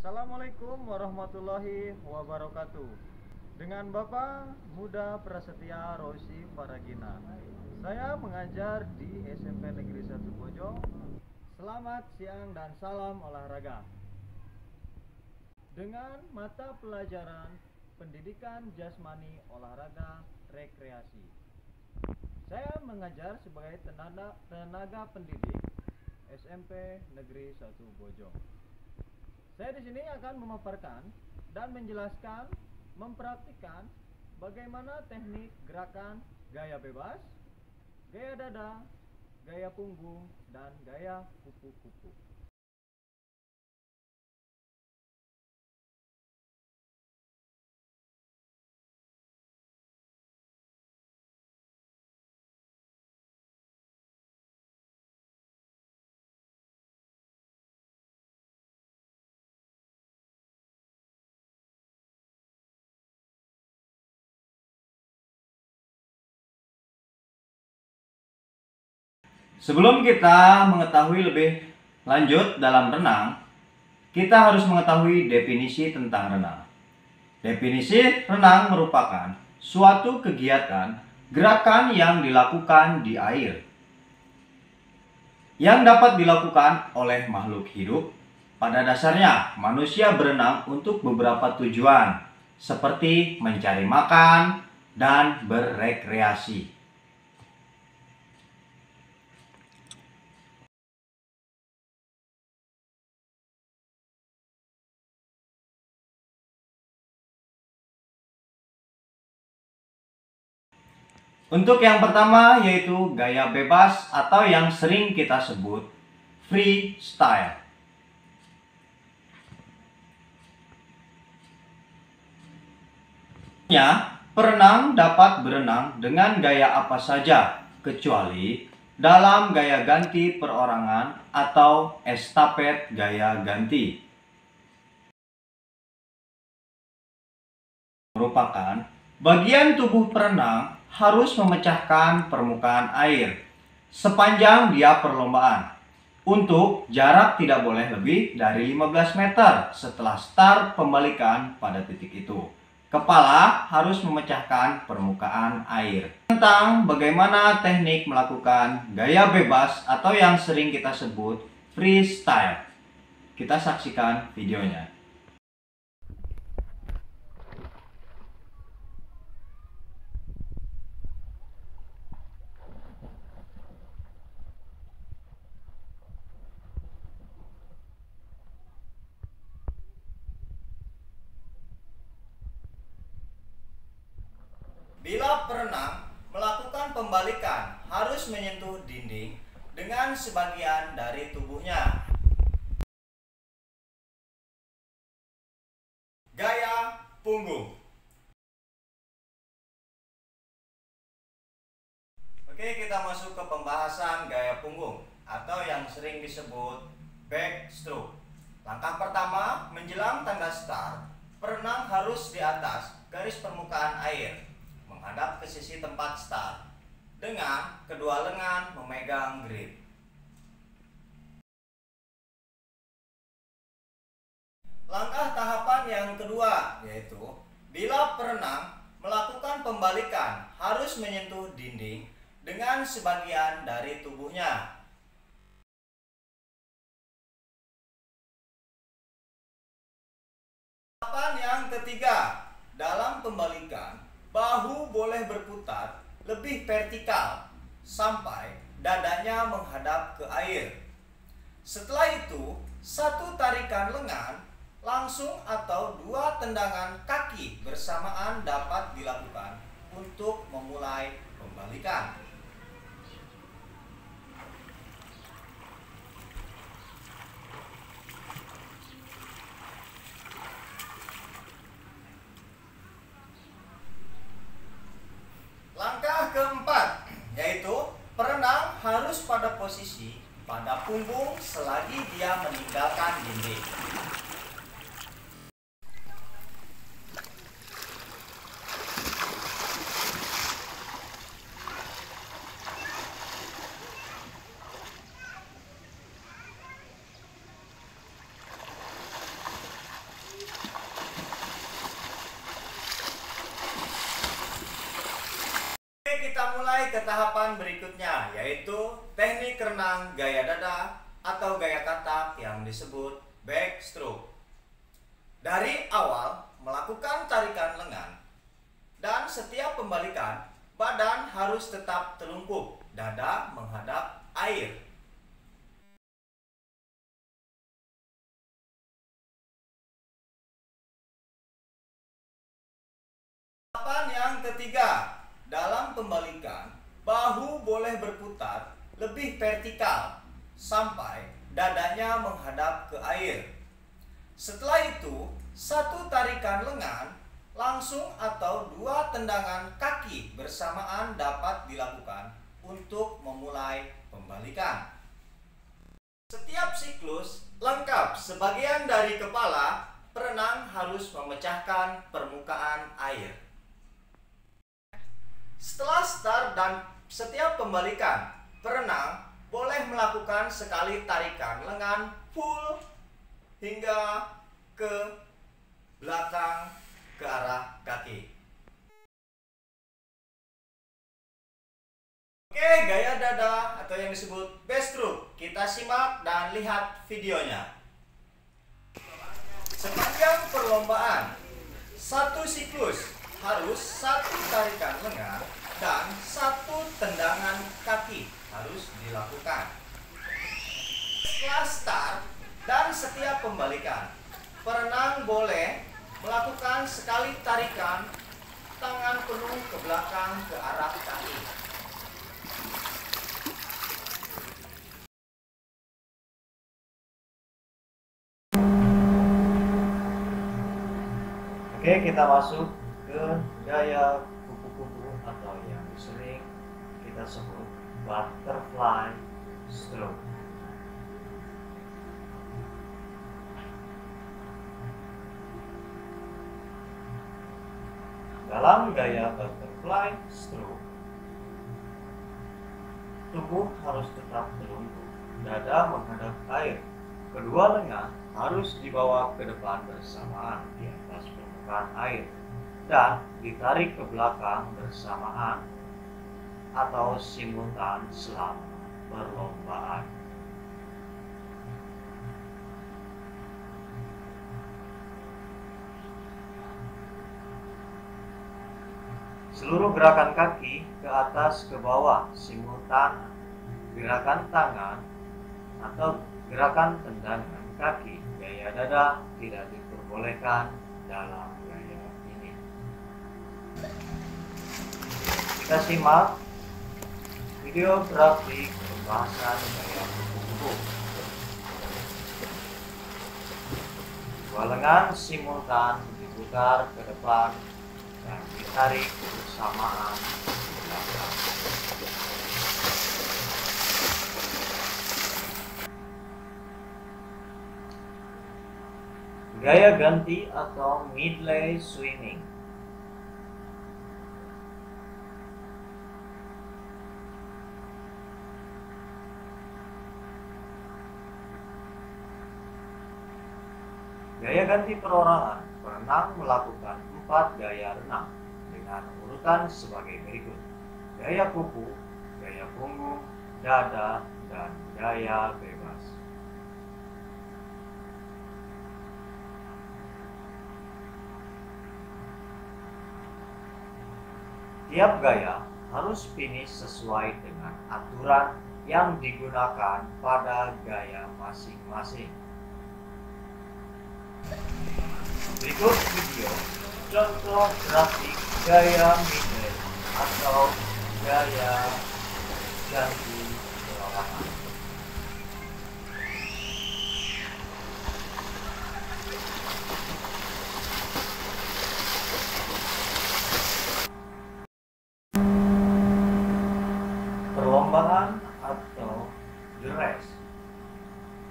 Assalamualaikum warahmatullahi wabarakatuh. Dengan Bapak Muda Prasetya Rosi Faragina. Saya mengajar di SMP Negeri 1 Bojong. Selamat siang dan salam olahraga. Dengan mata pelajaran Pendidikan Jasmani Olahraga Rekreasi. Saya mengajar sebagai tenaga pendidik SMP Negeri 1 Bojong. Saya di sini akan memaparkan dan menjelaskan, mempraktikkan bagaimana teknik gerakan gaya bebas, gaya dada, gaya punggung, dan gaya kupu-kupu. Sebelum kita mengetahui lebih lanjut dalam renang, kita harus mengetahui definisi tentang renang. Definisi renang merupakan suatu kegiatan gerakan yang dilakukan di air yang dapat dilakukan oleh makhluk hidup. Pada dasarnya, manusia berenang untuk beberapa tujuan, seperti mencari makan dan berrekreasi. Untuk yang pertama yaitu gaya bebas atau yang sering kita sebut freestyle. Perenang dapat berenang dengan gaya apa saja kecuali dalam gaya ganti perorangan atau estafet gaya ganti. Merupakan bagian tubuh perenang harus memecahkan permukaan air sepanjang dia perlombaan. Untuk jarak tidak boleh lebih dari 15 meter setelah start pembalikan pada titik itu. Kepala harus memecahkan permukaan air. Tentang bagaimana teknik melakukan gaya bebas atau yang sering kita sebut freestyle. Kita saksikan videonya. Bila perenang melakukan pembalikan harus menyentuh dinding dengan sebagian dari tubuhnya. Gaya punggung. Oke, kita masuk ke pembahasan gaya punggung atau yang sering disebut backstroke. Langkah pertama, menjelang tanda start, perenang harus di atas garis permukaan air, menghadap ke sisi tempat start, dengan kedua lengan memegang grip. Langkah tahapan yang kedua yaitu bila perenang melakukan pembalikan harus menyentuh dinding dengan sebagian dari tubuhnya. Tahapan yang ketiga, dalam pembalikan bahu boleh berputar lebih vertikal sampai dadanya menghadap ke air. Setelah itu, satu tarikan lengan langsung atau dua tendangan kaki bersamaan dapat dilakukan untuk memulai pembalikan. Langkah keempat yaitu perenang harus pada posisi pada punggung selagi dia meninggalkan dinding. ke tahapan berikutnya, yaitu teknik renang gaya dada atau gaya katak yang disebut backstroke. Dari awal melakukan tarikan lengan dan setiap pembalikan badan harus tetap telungkup, dada menghadap air. Tahapan yang ketiga, dalam pembalikan bahu boleh berputar lebih vertikal sampai dadanya menghadap ke air. Setelah itu, satu tarikan lengan langsung atau dua tendangan kaki bersamaan dapat dilakukan untuk memulai pembalikan. Setiap siklus lengkap sebagian dari kepala, perenang harus memecahkan permukaan air. Setelah start dan setiap pembalikan, perenang boleh melakukan sekali tarikan lengan full hingga ke belakang ke arah kaki. Oke, gaya dada atau yang disebut backstroke. Kita simak dan lihat videonya. Sepanjang perlombaan, satu siklus harus satu tarikan lengan dan satu tendangan kaki harus dilakukan. Setelah start dan setiap pembalikan, perenang boleh melakukan sekali tarikan tangan penuh ke belakang ke arah kaki. Oke, kita masuk ke gaya kupu-kupu atau yang sering kita sebut butterfly stroke. Dalam gaya butterfly stroke, tubuh harus tetap telungkup, dada menghadap air, kedua lengan harus dibawa ke depan bersamaan di atas permukaan air dan ditarik ke belakang bersamaan atau simultan selama perlombaan. Seluruh gerakan kaki ke atas ke bawah simultan, gerakan tangan atau gerakan tendangan kaki gaya dada tidak diperbolehkan dalam gaya ini. Kita simak video grafik pembahasan gaya kupu-kupu. Dua lengan simultan diputar ke depan dan ditarik bersamaan ke belakang. Gaya ganti atau medley swimming. Gaya ganti perorangan, perenang melakukan 4 gaya renang dengan urutan sebagai berikut: gaya kupu, gaya punggung, dada, dan gaya bebas. Tiap gaya harus finish sesuai dengan aturan yang digunakan pada gaya masing-masing. Berikut video contoh grafik gaya medley atau gaya ganti perorangan. Perlombaan atau the race.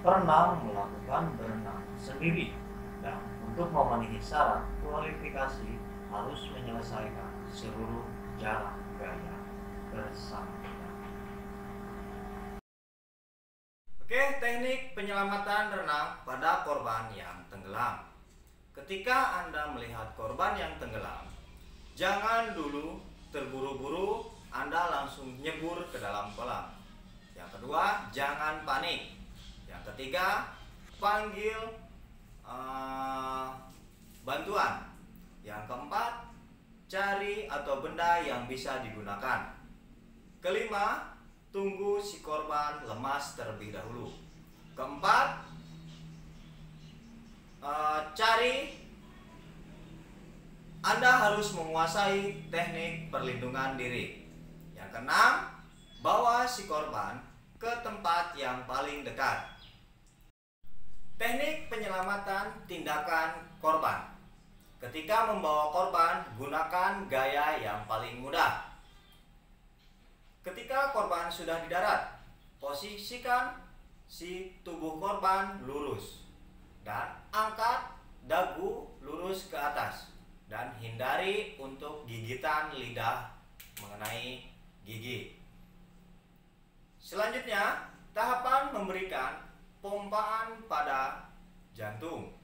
Perenang melakukan berenang sendiri dan untuk memenuhi syarat kualifikasi harus menyelesaikan seluruh jarak gaya bersama. Oke, teknik penyelamatan renang pada korban yang tenggelam. Ketika Anda melihat korban yang tenggelam, jangan dulu terburu-buru Anda langsung nyebur ke dalam kolam. Yang kedua, jangan panik. Yang ketiga, panggil bantuan. Yang keempat, cari atau benda yang bisa digunakan. Kelima, tunggu si korban lemas terlebih dahulu. Keempat, Anda harus menguasai teknik perlindungan diri. Yang keenam, bawa si korban ke tempat yang paling dekat. Teknik penyelamatan tindakan korban. Ketika membawa korban, gunakan gaya yang paling mudah. Ketika korban sudah di darat, posisikan si tubuh korban lurus dan angkat dagu lurus ke atas, dan hindari untuk gigitan lidah mengenai gigi. Selanjutnya, tahapan memberikan pompaan pada jantung.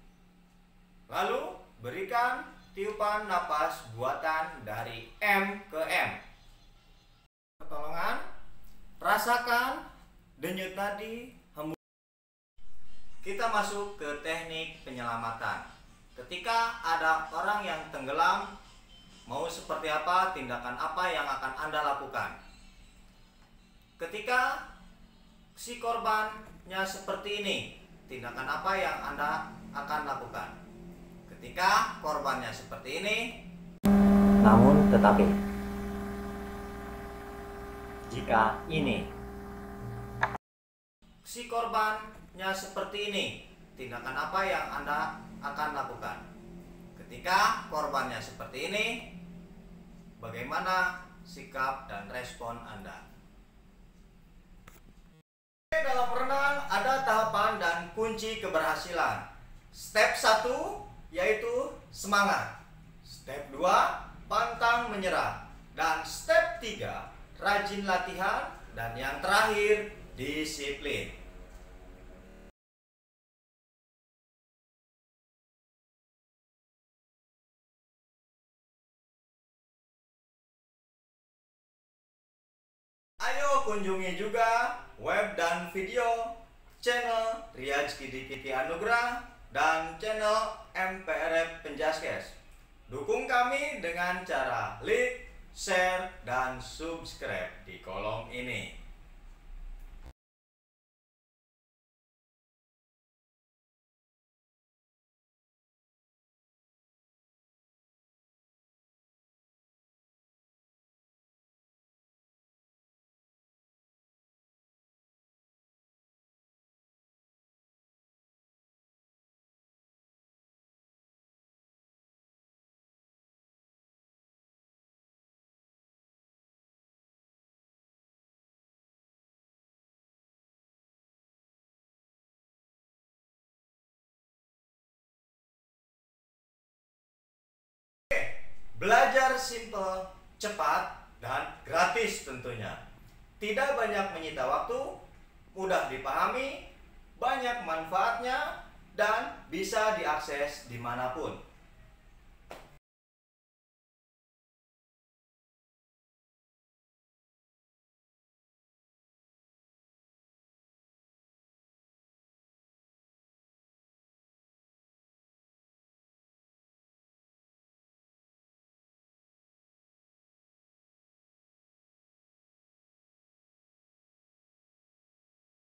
Lalu, berikan tiupan napas buatan dari M ke M. Pertolongan, rasakan denyut nadi hembus. Kita masuk ke teknik penyelamatan. Ketika ada orang yang tenggelam, mau seperti apa, tindakan apa yang akan Anda lakukan? Ketika si korbannya seperti ini, tindakan apa yang Anda akan lakukan? Ketika korbannya seperti ini, namun tetapi, jika ini si korbannya seperti ini, tindakan apa yang Anda akan lakukan? Ketika korbannya seperti ini, bagaimana sikap dan respon Anda? Dalam renang ada tahapan dan kunci keberhasilan. Step 1 yaitu semangat. Step 2, pantang menyerah. Dan step 3, rajin latihan. Dan yang terakhir, disiplin. Ayo kunjungi juga web dan video channel Riyazki Diki Anugrah dan channel MPRF Penjaskes. Dukung kami dengan cara like, share, dan subscribe di kolom ini. Belajar simple, cepat, dan gratis tentunya. Tidak banyak menyita waktu, mudah dipahami, banyak manfaatnya, dan bisa diakses dimanapun.